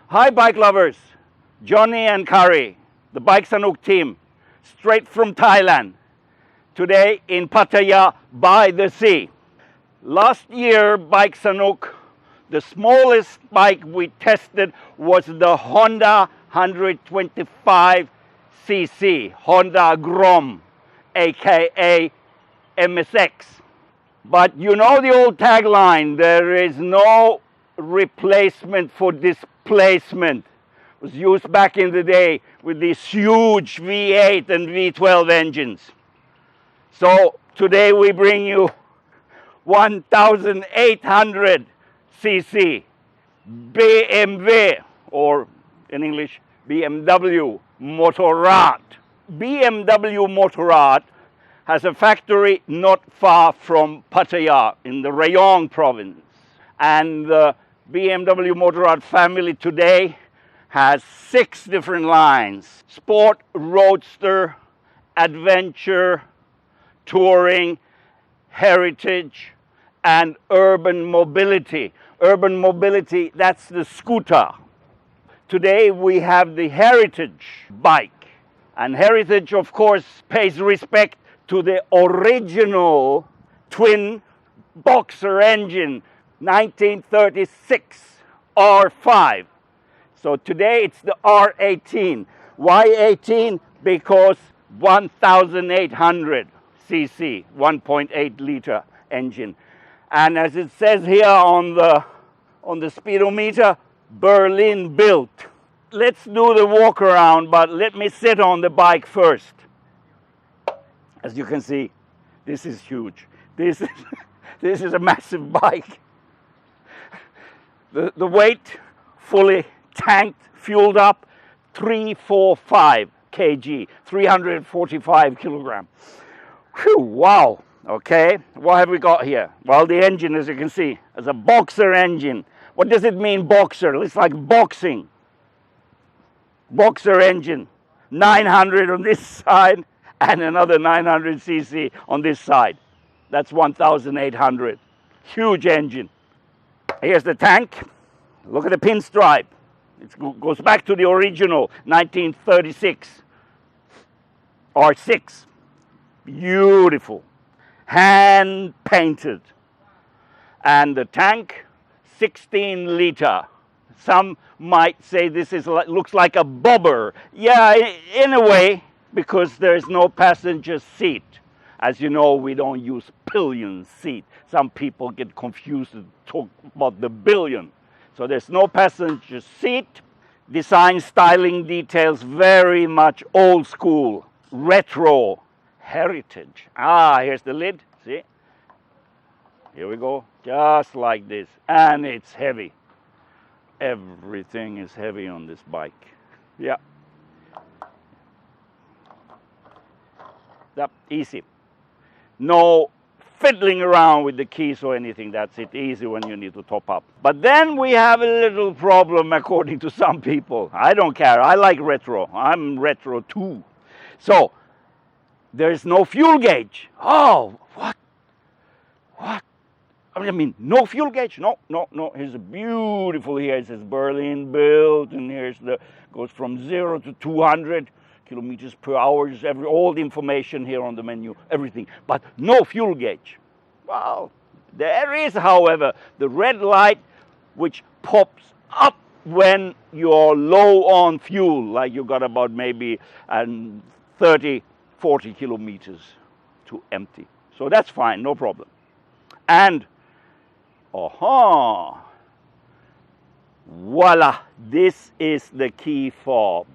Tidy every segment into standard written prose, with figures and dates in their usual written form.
Hi bike lovers, Johnny and Kari, the BikeSanook team, straight from Thailand. Today in Pattaya by the sea. Last year BikeSanook, the smallest bike we tested was the Honda 125cc, Honda Grom, aka MSX. But you know the old tagline, there is no replacement for displacement. It was used back in the day with these huge V8 and V12 engines. So today we bring you 1800 cc BMW, or in English BMW Motorrad. BMW Motorrad has a factory not far from Pattaya in the Rayong province. And the BMW Motorrad family today has 6 different lines: sport, roadster, adventure, touring, heritage, and urban mobility. Urban mobility, that's the scooter. Today we have the heritage bike. And heritage, of course, pays respect to the original twin boxer engine, 1936 R5. So today it's the R18. Why 18? Because 1800 cc, 1.8 liter engine. And as it says here on the speedometer, Berlin built. Let's do the walk around, but let me sit on the bike first. As you can see, this is huge. This is a massive bike. The weight, fully tanked, fueled up, 345 kg, 345 kilogram. Whew, wow. Okay, what have we got here? Well, the engine, as you can see, is a boxer engine. What does it mean, boxer? It's like boxing. Boxer engine, 900 on this side and another 900 cc on this side. That's 1800. Huge engine. Here's the tank. Look at the pinstripe. It goes back to the original 1936 R6. Beautiful. Hand painted. And the tank, 16 liter. Some might say this looks like a bobber. Yeah, in a way, because there's no passenger seat. As you know, we don't use pillion seat. Some people get confused and talk about the billion. So there's no passenger seat. Design, styling, details, very much old school, retro, heritage. Here's the lid, see? Here we go, just like this. And it's heavy. Everything is heavy on this bike. Yeah. Yep, easy. No fiddling around with the keys or anything. That's it, easy when you need to top up. But then we have a little problem according to some people. I don't care, I like retro. I'm retro too. So, there's no fuel gauge. Oh, what? I mean, no fuel gauge? No. Here's a beautiful, here it says Berlin built, and here's goes from 0 to 200 kilometers per hour. All the information here on the menu, everything. But no fuel gauge. Well, there is, however, the red light which pops up when you're low on fuel, like you got about maybe 30, 40 kilometers to empty. So that's fine, no problem. And, voila, this is the key fob.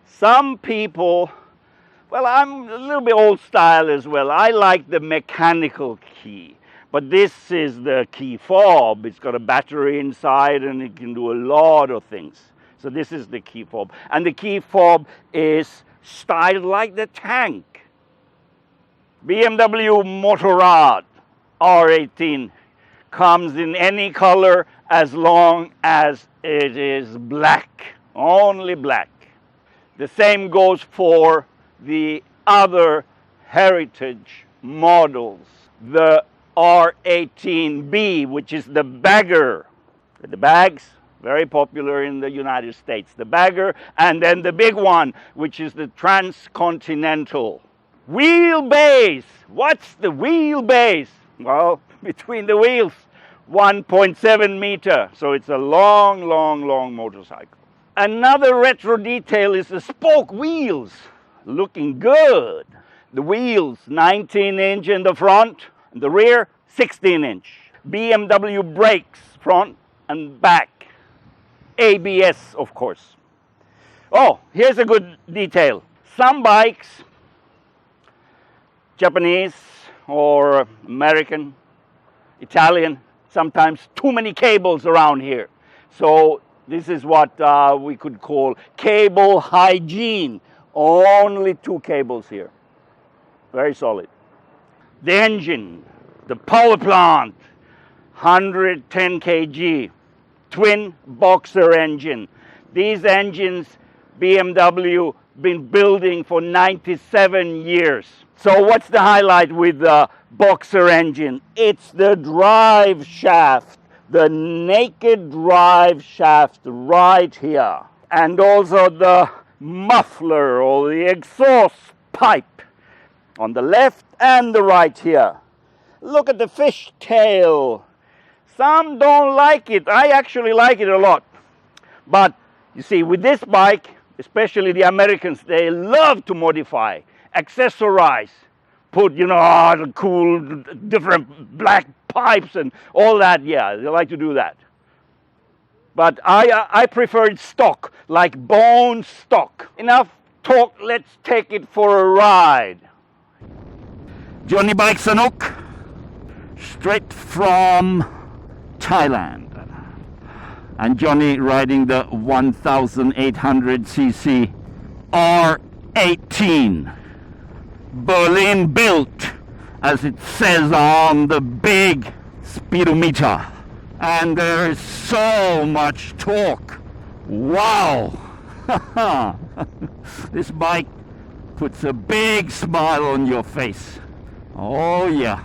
Some people, well, I'm a little bit old style as well. I like the mechanical key. But this is the key fob. It's got a battery inside and it can do a lot of things. So this is the key fob. And the key fob is styled like the tank. BMW Motorrad R18 comes in any color as long as it is black, only black. The same goes for the other heritage models. The R18B, which is the bagger. The bags, very popular in the United States. The bagger, and then the big one, which is the transcontinental. Wheelbase. What's the wheelbase? Well, between the wheels, 1.7 meter. So it's a long, long, long motorcycle. Another retro detail is the spoke wheels. Looking good. The wheels, 19-inch in the front, and the rear, 16-inch. BMW brakes, front and back. ABS, of course. Oh, here's a good detail. Some bikes, Japanese or American, Italian, sometimes too many cables around here. So this is what we could call cable hygiene. Only 2 cables here. Very solid. The engine, the power plant, 110 kg, twin boxer engine. These engines BMW been building for 97 years. So what's the highlight with the boxer engine? It's the drive shaft, the naked drive shaft right here. And also the muffler or the exhaust pipe on the left and the right here. Look at the fishtail. Some don't like it. I actually like it a lot. But you see, with this bike, especially the Americans, they love to modify, accessorize, put, the cool, different black pipes and all that. Yeah, they like to do that. But I prefer it stock, like bone stock. Enough talk, let's take it for a ride. Johnny BikeSanook, straight from Thailand. And Johnny riding the 1800cc R18. Berlin built, as it says on the big speedometer. And there is so much torque. Wow! This bike puts a big smile on your face. Oh yeah.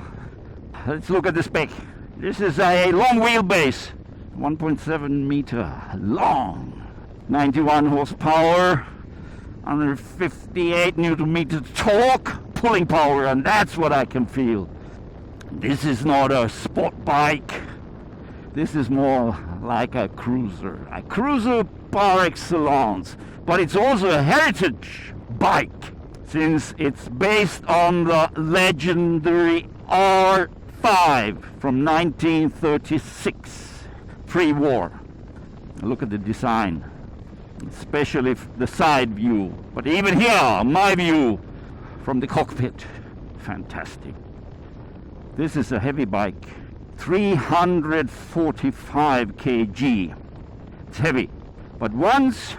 Let's look at the spec. This is a long wheelbase. 1.7 meter long. 91 horsepower. 158 newton meter torque. Pulling power, and that's what I can feel. This is not a sport bike. This is more like a cruiser par excellence, but it's also a heritage bike since it's based on the legendary R5 from 1936, pre-war. Look at the design, especially the side view, but even here, my view from the cockpit, fantastic. This is a heavy bike. 345 kg. It's heavy. But once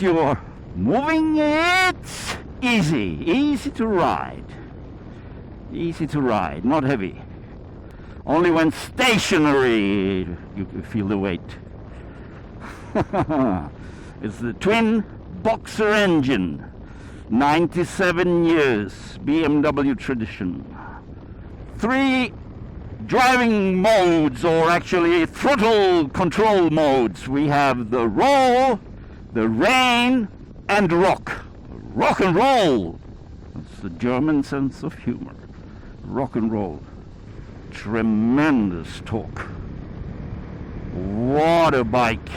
you're moving, it's easy to ride. Easy to ride, not heavy. Only when stationary you can feel the weight. It's the twin boxer engine. 97 years, BMW tradition. 3 driving modes, or actually throttle control modes. We have the roll, the rain, and rock. Rock and roll. That's the German sense of humor. Rock and roll. Tremendous torque. What a bike.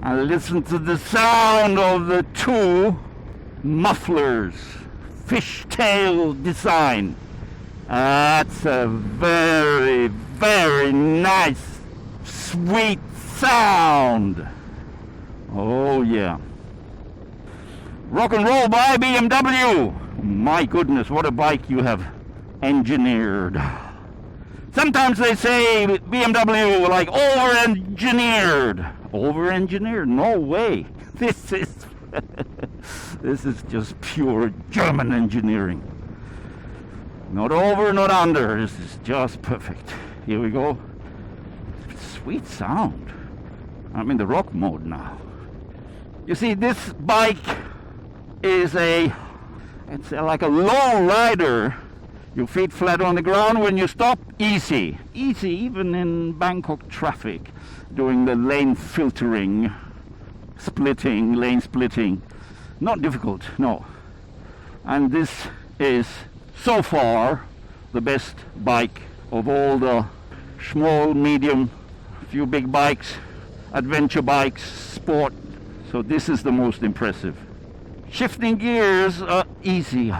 And listen to the sound of the 2 mufflers. Fishtail design. That's a very, very nice, sweet sound. Oh yeah. Rock and roll by BMW. My goodness, what a bike you have engineered. Sometimes they say BMW like over-engineered. Over-engineered? No way. This is just pure German engineering. Not over, not under. This is just perfect. Here we go. Sweet sound. I'm in the rock mode now. You see, this bike is like a low rider Your feet flat on the ground when you stop, easy. Easy even in Bangkok traffic, doing the lane filtering, lane splitting. Not difficult, no. And this is so far the best bike of all the small, medium, few big bikes, adventure bikes, sport. So this is the most impressive. Shifting gears are easy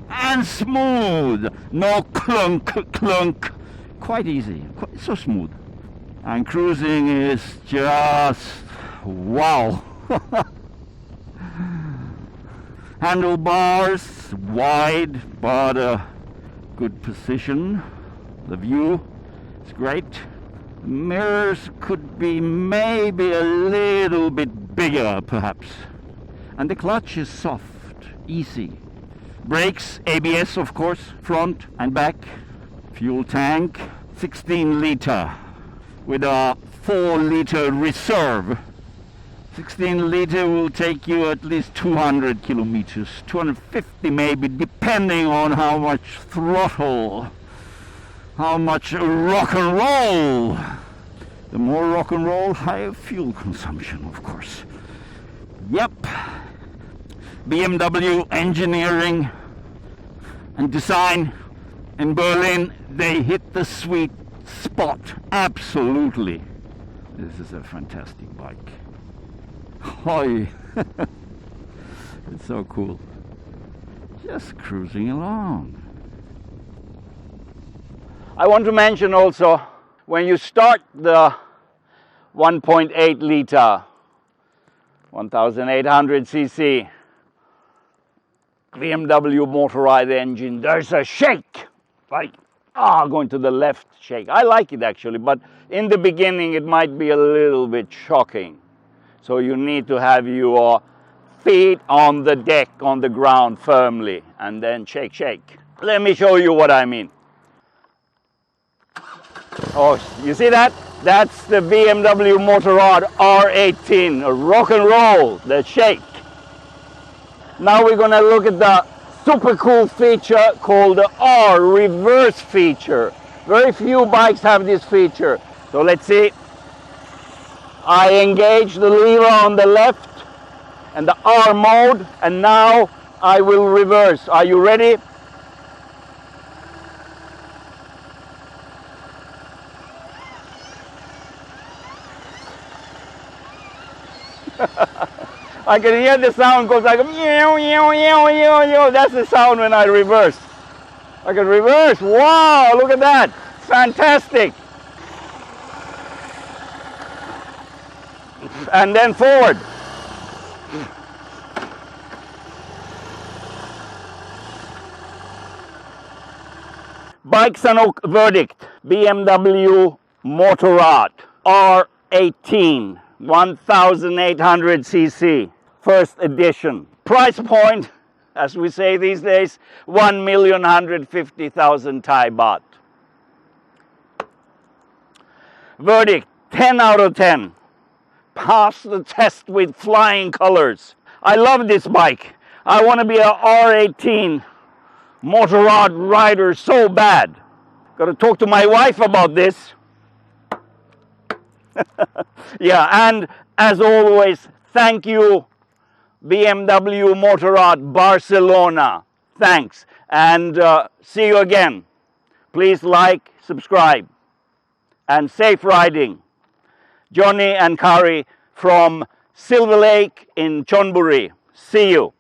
and smooth. No clunk, clunk. Quite easy, so smooth. And cruising is just wow. Handlebars wide, but a good position. The view is great. Mirrors could be maybe a little bit bigger, perhaps. And the clutch is soft, easy. Brakes, ABS, of course, front and back. Fuel tank, 16 liter with a 4 liter reserve. 16 liter will take you at least 200 kilometers, 250 maybe, depending on how much throttle, how much rock and roll. The more rock and roll, higher fuel consumption, of course. Yep. BMW engineering and design in Berlin, they hit the sweet spot. Absolutely. This is a fantastic bike. Hoi. It's so cool. Just cruising along. I want to mention also, when you start the 1.8 liter 1800 cc BMW motorized engine, there's a shake, like going to the left shake. I like it actually, but in the beginning it might be a little bit shocking. So you need to have your feet on the deck, on the ground firmly, and then shake, shake. Let me show you what I mean. Oh, you see that? That's the BMW Motorrad R18, a rock and roll, the shake. Now we're gonna look at the super cool feature called the R reverse feature. Very few bikes have this feature. So let's see. I engage the lever on the left and the R mode, and now I will reverse. Are you ready? I can hear the sound goes like meow, meow, meow, meow, meow. That's the sound when I reverse. I can reverse. Wow, look at that. Fantastic. And then forward. BikeSanook verdict. BMW Motorrad R18 1800 cc first edition. Price point, as we say these days, 1,150,000 Thai baht. Verdict, 10 out of 10. Pass the test with flying colors. I love this bike. I want to be a R18 Motorrad rider so bad. Got to talk to my wife about this. Yeah, and as always, thank you, BMW Motorrad Barcelona. Thanks, and see you again. Please like, subscribe, and safe riding. Johnny and Kari from Silver Lake in Chonburi. See you.